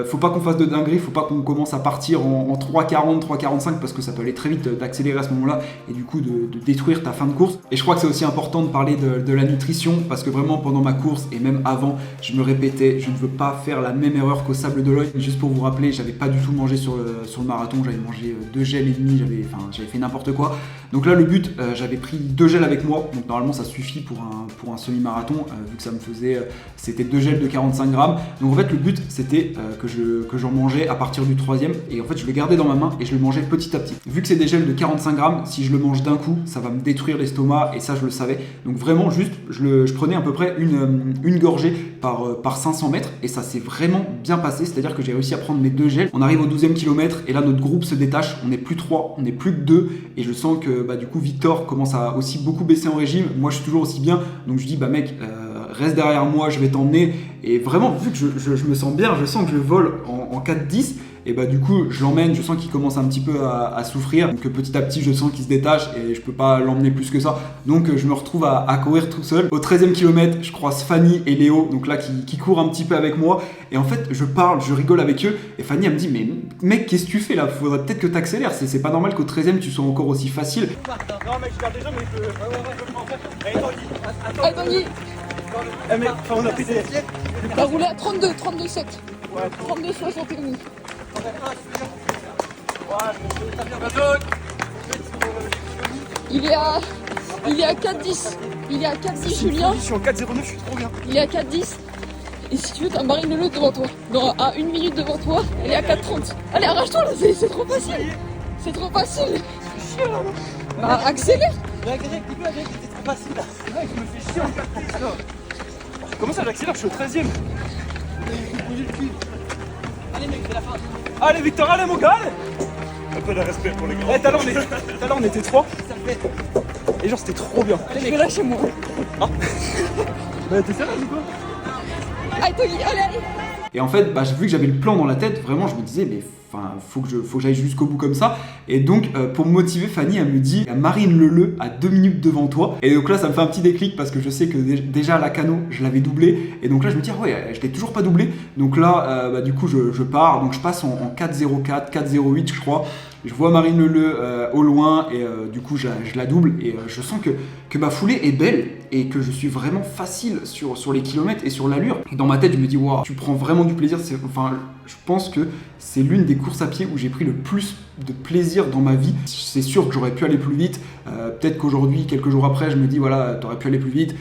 faut pas qu'on fasse de dinguerie, faut pas qu'on commence à partir en 3,40, 3,45 parce que ça peut aller très vite d'accélérer à ce moment là et du coup de détruire ta fin de course. Et je crois que c'est aussi important de parler de la nutrition parce que vraiment pendant ma course et même avant je me répétais je ne veux pas faire la même erreur qu'au Sable d'Olonne. Juste pour vous rappeler, j'avais pas du tout mangé sur le marathon, j'avais mangé 2 gels et demi, j'avais fait n'importe quoi. Donc là le but, j'avais pris 2 gels avec moi, donc normalement ça suffit pour un semi-marathon, vu que ça me faisait, c'était 2 gels de 45 grammes. Donc en fait le but c'était que j'en mangeais à partir du 3ème et en fait je le gardais dans ma main et je le mangeais petit à petit. Vu que c'est des gels de 45 grammes, si je le mange d'un coup, ça va me détruire l'estomac et ça je le savais. Donc vraiment juste, je prenais à peu près une gorgée par 500 mètres et ça s'est vraiment bien passé, c'est-à-dire que j'ai réussi à prendre mes 2 gels. On arrive au 12ème kilomètre et là notre groupe se détache, on n'est plus 3, on n'est plus que 2 et je sens que du coup Victor commence à aussi beaucoup baisser en régime, moi je suis toujours aussi bien, donc je dis mec reste derrière moi, je vais t'emmener et vraiment vu que je me sens bien, je sens que je vole en 4,10 et bah du coup je l'emmène, je sens qu'il commence un petit peu à souffrir, donc petit à petit je sens qu'il se détache et je peux pas l'emmener plus que ça, donc je me retrouve à courir tout seul. Au 13e kilomètre je croise Fanny et Léo, donc là qui courent un petit peu avec moi, et en fait je parle, je rigole avec eux, et Fanny elle me dit mais mec qu'est-ce que tu fais là, faudrait peut-être que t'accélères, c'est pas normal qu'au 13e tu sois encore aussi facile. Non mec, je garde déjà, mais je peux. Allez, Allez Tanguy, Eh mec, on a pris des. t'as roulé à 32,7. Ouais, 32,71. Il est à 4,10. Il est à 4,10 Julien. Je suis en 4,09, je suis trop bien. Il est à 4,10. Et si tu veux, t'as Marine Leleu devant toi. Non, à 1 minute devant toi, elle est à 4,30. Allez, arrache-toi là, c'est trop facile. C'est trop facile. Je suis chier là. Bah, accélère. La grecque, dis-le, la grecque, c'était trop facile là. Mec, je me fais chier en 4,10 là. Comment ça, j'accélère, je suis au 13e. Allez mec, c'est la fin. Allez Victor, allez mon gars, allez. Un peu de respect pour les gars. Eh, tout à l'heure on était 3. Et genre c'était trop bien. Allez, je vais lâcher moi. Bah t'es sérieux ou quoi? Allez, Tanguy, allez. Et en fait, bah, vu que j'avais le plan dans la tête, vraiment, je me disais, mais faut que j'aille jusqu'au bout comme ça. Et donc, pour me motiver, Fanny, elle me dit, Marine Leleu à 2 minutes devant toi. Et donc là, ça me fait un petit déclic parce que je sais que déjà à la Cano, je l'avais doublé. Et donc là, je me dis, ah ouais, je l'ai toujours pas doublé. Donc là, bah, du coup, je pars. Donc je passe en 4,04, 4,08, je crois. Je vois Marine Leleu au loin et du coup je la double et je sens que ma foulée est belle et que je suis vraiment facile sur les kilomètres et sur l'allure. Et dans ma tête je me dis waouh, tu prends vraiment du plaisir. Enfin, je pense que c'est l'une des courses à pied où j'ai pris le plus de plaisir dans ma vie. C'est sûr que j'aurais pu aller plus vite. Peut-être qu'aujourd'hui, quelques jours après, je me dis voilà, t'aurais pu aller plus vite.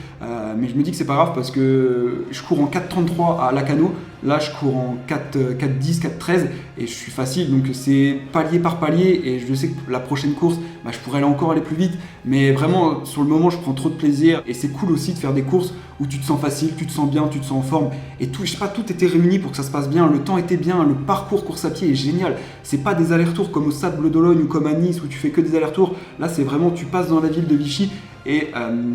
Mais je me dis que c'est pas grave parce que je cours en 4,33 à Lacano. Là, je cours en 4,10, 4,13 et je suis facile. Donc c'est palier par palier et je sais que la prochaine course, bah, je pourrais encore aller plus vite. Mais vraiment, sur le moment, je prends trop de plaisir et c'est cool aussi de faire des courses où tu te sens facile, tu te sens bien, tu te sens en forme et tout, je sais pas, tout était réuni pour que ça se passe bien. Le temps était bien, le parcours course à pied est génial. C'est pas des allers-retours comme au Sable d'Olonne ou comme à Nice où tu fais que des allers-retours. Là, c'est vraiment, tu passes dans la ville de Vichy. Et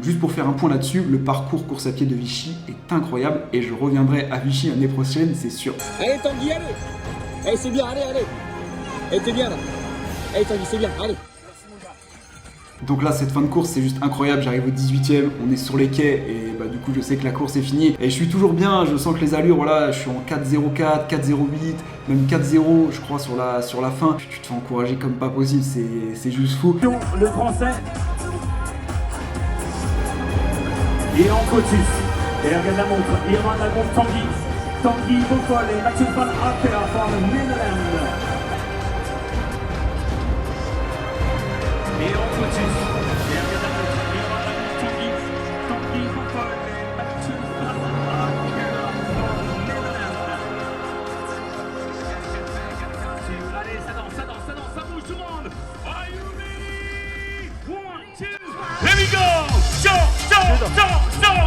juste pour faire un point là-dessus, le parcours course à pied de Vichy est incroyable et je reviendrai à Vichy l'année prochaine, c'est sûr. Allez Tanguy, allez. Allez c'est bien, allez. Allez t'es bien là. Allez Tanguy, c'est bien, allez. Donc là, cette fin de course, c'est juste incroyable. J'arrive au 18e, on est sur les quais et bah, du coup, je sais que la course est finie. Et je suis toujours bien, je sens que les allures, voilà, je suis en 4,04, 4,08, même 4,0, je crois, sur la fin. Tu te fais encourager comme pas possible, c'est juste fou. Le français. Il est en Cotus. Et regarde la montre. Il rend la montre Tanguy. Tanguy Boffol et Mathieu van Akker from Netherlands. Il est en Cotus. Et regarde la montre. Il rend la montre Tanguy. Tanguy Boffol et Mathieu van Akker from Netherlands. Allez, ça danse, ça bouge tout le monde. Are you ready? 1, 2, here we go.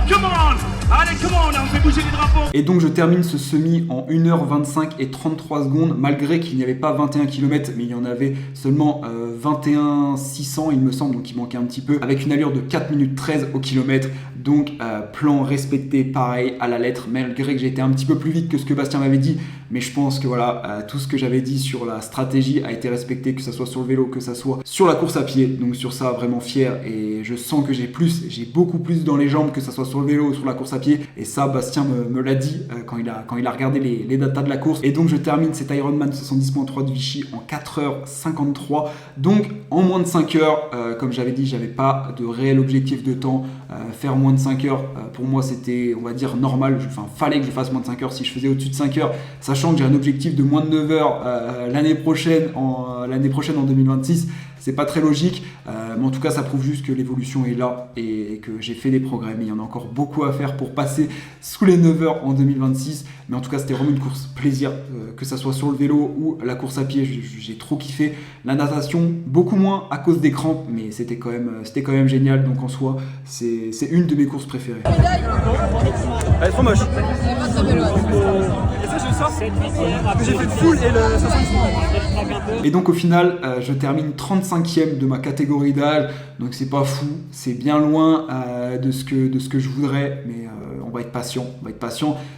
Come on! Allez, come on, on fait bouger les drapeaux! Et donc je termine ce semi en 1h25 et 33 secondes, malgré qu'il n'y avait pas 21 km, mais il y en avait seulement 21 600 il me semble, donc il manquait un petit peu, avec une allure de 4 minutes 13 au kilomètre. Donc plan respecté pareil à la lettre, malgré que j'ai été un petit peu plus vite que ce que Bastien m'avait dit, mais je pense que voilà, tout ce que j'avais dit sur la stratégie a été respecté, que ce soit sur le vélo, que ce soit sur la course à pied. Donc sur ça, vraiment fier, et je sens que j'ai beaucoup plus dans les jambes, que ce soit sur le vélo ou sur la course à pied, et ça Bastien me l'a dit quand il a regardé les datas de la course. Et donc je termine cet Ironman 70.3 de Vichy en 4h53, donc en moins de 5 heures. Comme j'avais dit, j'avais pas de réel objectif de temps. Faire moins de 5 heures, pour moi c'était, on va dire, normal. Enfin, fallait que je fasse moins de 5 heures. Si je faisais au-dessus de 5 heures, sachant que j'ai un objectif de moins de 9 heures l'année prochaine en 2026, c'est pas très logique, mais en tout cas ça prouve juste que l'évolution est là et que j'ai fait des progrès, mais il y en a encore beaucoup à faire pour passer sous les 9 heures en 2026. Mais en tout cas c'était vraiment une course plaisir, que ça soit sur le vélo ou la course à pied. J'ai trop kiffé. La natation beaucoup moins à cause des crampes, mais c'était quand même génial. Donc en soi c'est une de mes courses préférées. Elle est trop moche. Elle est pas très belle, ouais. Et ça je sors. J'ai fait le full et le 65. Et donc au final je termine 35 35e de ma catégorie d'âge, donc c'est pas fou, c'est bien loin de ce que je voudrais, mais on va être patient,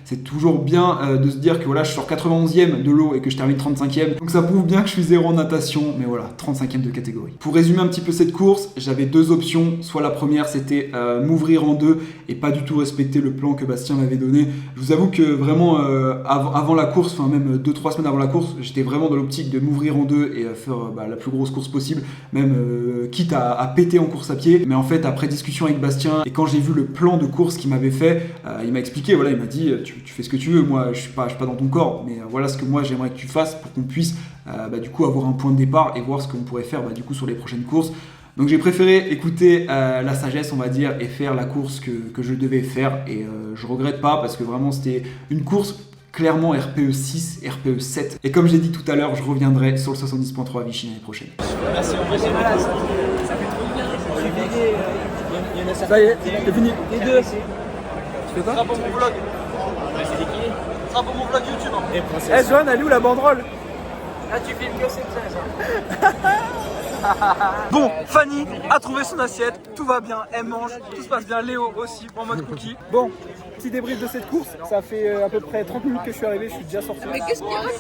c'est toujours bien de se dire que voilà, je sors 91e de l'eau et que je termine 35e, donc ça prouve bien que je suis zéro en natation, mais voilà, 35e de catégorie. Pour résumer un petit peu cette course, j'avais deux options, soit la première c'était m'ouvrir en deux et pas du tout respecter le plan que Bastien m'avait donné. Je vous avoue que vraiment avant la course, enfin même 2-3 semaines avant la course, j'étais vraiment dans l'optique de m'ouvrir en deux et faire la plus grosse course possible, même quitte à péter en course à pied. Mais en fait, après discussion avec Bastien et quand j'ai vu le plan de course qu'il m'avait fait, il m'a expliqué, voilà, il m'a dit tu fais ce que tu veux, moi je suis pas dans ton corps, mais voilà ce que moi j'aimerais que tu fasses pour qu'on puisse du coup avoir un point de départ et voir ce qu'on pourrait faire du coup sur les prochaines courses. Donc j'ai préféré écouter la sagesse, on va dire, et faire la course que je devais faire, et je regrette pas parce que vraiment c'était une course clairement RPE 6, RPE 7. Et comme j'ai dit tout à l'heure, je reviendrai sur le 70.3 à Vichy l'année prochaine. Merci, en vrai, c'est malade. Ça fait trop bien. Ça y est, c'est fini. Les deux. Tu fais quoi? Ça pour mon vlog. C'est décliné. Ça pour mon vlog YouTube. Eh, Joanne, elle est où la banderole? Là, tu filmes que c'est ça. Bon, Fanny a trouvé son assiette, tout va bien, elle mange, tout se passe bien, Léo aussi en mode cookie. Bon, petit débrief de cette course, ça fait à peu près 30 minutes que je suis arrivé, je suis déjà sorti. Mais qu'est-ce qu'il y a d'autre?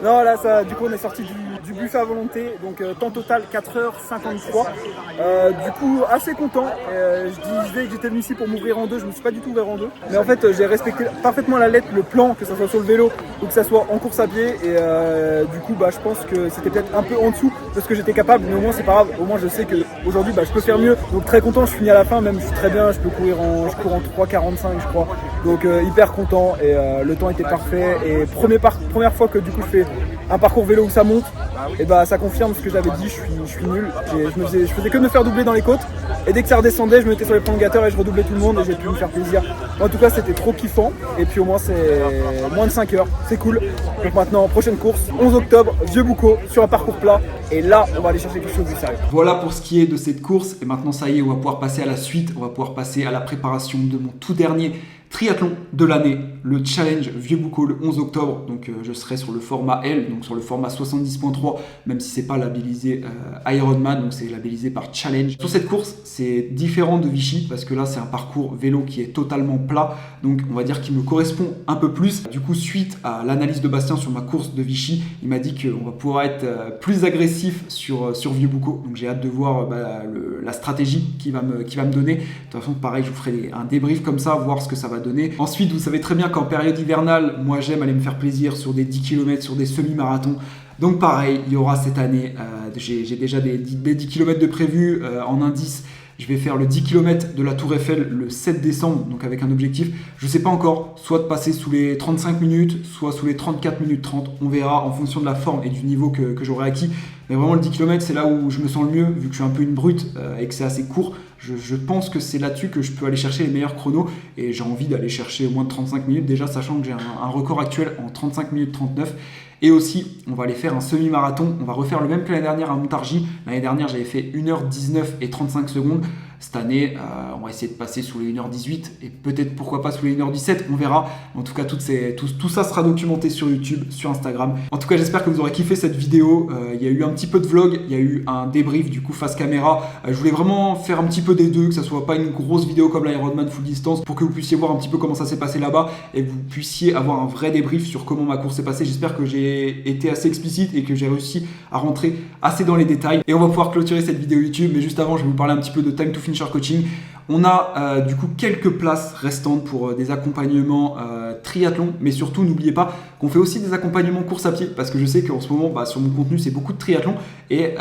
Non, là, ça, du coup, on est sorti du buffet à volonté, donc temps total 4h53. Du coup, assez content. Je disais que j'étais venu ici pour m'ouvrir en deux, je me suis pas du tout ouvert en deux. Mais en fait, j'ai respecté parfaitement la lettre, le plan, que ça soit sur le vélo ou que ça soit en course à pied. Et du coup, je pense que c'était peut-être un peu en dessous de ce que j'étais capable, mais au moins c'est pas grave. Au moins je sais qu'aujourd'hui je peux faire mieux. Donc très content, je finis à la fin, même je suis très bien, je cours en 3,45 je crois. Donc hyper content et le temps était parfait. Et première fois que du coup je fais un parcours vélo où ça monte, et ça confirme ce que j'avais dit, je suis nul. Je faisais que me faire doubler dans les côtes. Et dès que ça redescendait, je me mettais sur les prolongateurs et je redoublais tout le monde et j'ai pu me faire plaisir. En tout cas, c'était trop kiffant. Et puis au moins, c'est moins de 5 heures. C'est cool. Donc maintenant, prochaine course, 11 octobre, Vieux-Boucau, sur un parcours plat. Et là, on va aller chercher quelque chose de sérieux. Voilà pour ce qui est de cette course. Et maintenant, ça y est, on va pouvoir passer à la suite. On va pouvoir passer à la préparation de mon tout dernier triathlon de l'année, le challenge Vieux-Boucau le 11 octobre. Donc je serai sur le format L, donc sur le format 70.3, même si c'est pas labellisé Ironman, donc c'est labellisé par challenge. Sur cette course, c'est différent de Vichy parce que là c'est un parcours vélo qui est totalement plat, donc on va dire qu'il me correspond un peu plus. Du coup, suite à l'analyse de Bastien sur ma course de Vichy, il m'a dit qu'on va pouvoir être plus agressif sur Vieux-Boucau. Donc j'ai hâte de voir la stratégie qu'il va me donner. De toute façon, pareil, je vous ferai un débrief comme ça, voir ce que ça va donner. Ensuite, vous savez très bien qu'en période hivernale, moi j'aime aller me faire plaisir sur des 10 km, sur des semi-marathons. Donc pareil, il y aura cette année, j'ai déjà des 10 km de prévus en indice. Je vais faire le 10 km de la Tour Eiffel le 7 décembre, donc avec un objectif, je ne sais pas encore, soit de passer sous les 35 minutes, soit sous les 34 minutes 30. On verra en fonction de la forme et du niveau que j'aurai acquis. Mais vraiment, le 10 km, c'est là où je me sens le mieux, vu que je suis un peu une brute et que c'est assez court. Je pense que c'est là-dessus que je peux aller chercher les meilleurs chronos et j'ai envie d'aller chercher au moins de 35 minutes, déjà sachant que j'ai un record actuel en 35 minutes 39. Et aussi, on va aller faire un semi-marathon. On va refaire le même que l'année dernière à Montargis. L'année dernière, j'avais fait 1h19 et 35 secondes. Cette année, on va essayer de passer sous les 1h18 et peut-être pourquoi pas sous les 1h17, on verra. En tout cas, tout ça sera documenté sur YouTube, sur Instagram. En tout cas, j'espère que vous aurez kiffé cette vidéo. Il y a eu un petit peu de vlog, il y a eu un débrief du coup face caméra. Je voulais vraiment faire un petit peu des deux, que ça soit pas une grosse vidéo comme l'Ironman full distance, pour que vous puissiez voir un petit peu comment ça s'est passé là-bas et que vous puissiez avoir un vrai débrief sur comment ma course s'est passée. J'espère que j'ai été assez explicite et que j'ai réussi à rentrer assez dans les détails. Et on va pouvoir clôturer cette vidéo YouTube, mais juste avant, je vais vous parler un petit peu de Time to Finisher Coaching. On a du coup quelques places restantes pour des accompagnements triathlon, mais surtout n'oubliez pas qu'on fait aussi des accompagnements course à pied, parce que je sais qu'en ce moment sur mon contenu c'est beaucoup de triathlon et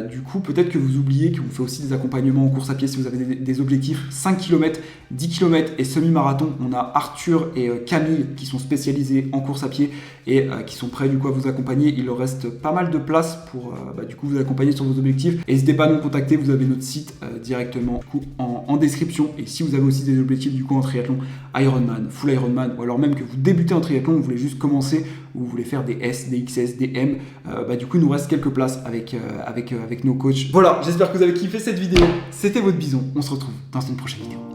du coup peut-être que vous oubliez qu'on fait aussi des accompagnements en course à pied si vous avez des objectifs 5 km, 10 km et semi-marathon. On a Arthur et Camille qui sont spécialisés en course à pied et qui sont prêts du coup à vous accompagner. Il leur reste pas mal de place pour du coup vous accompagner sur vos objectifs. N'hésitez pas à nous contacter, vous avez notre site directement du coup, en description. Et si vous avez aussi des objectifs du coup en triathlon, Ironman, full Ironman, ou alors même que vous débutez en triathlon, vous voulez juste commencer, ou vous voulez faire des S, des XS, des M, du coup il nous reste quelques places avec nos coachs. Voilà, j'espère que vous avez kiffé cette vidéo. C'était votre Bison, on se retrouve dans une prochaine vidéo.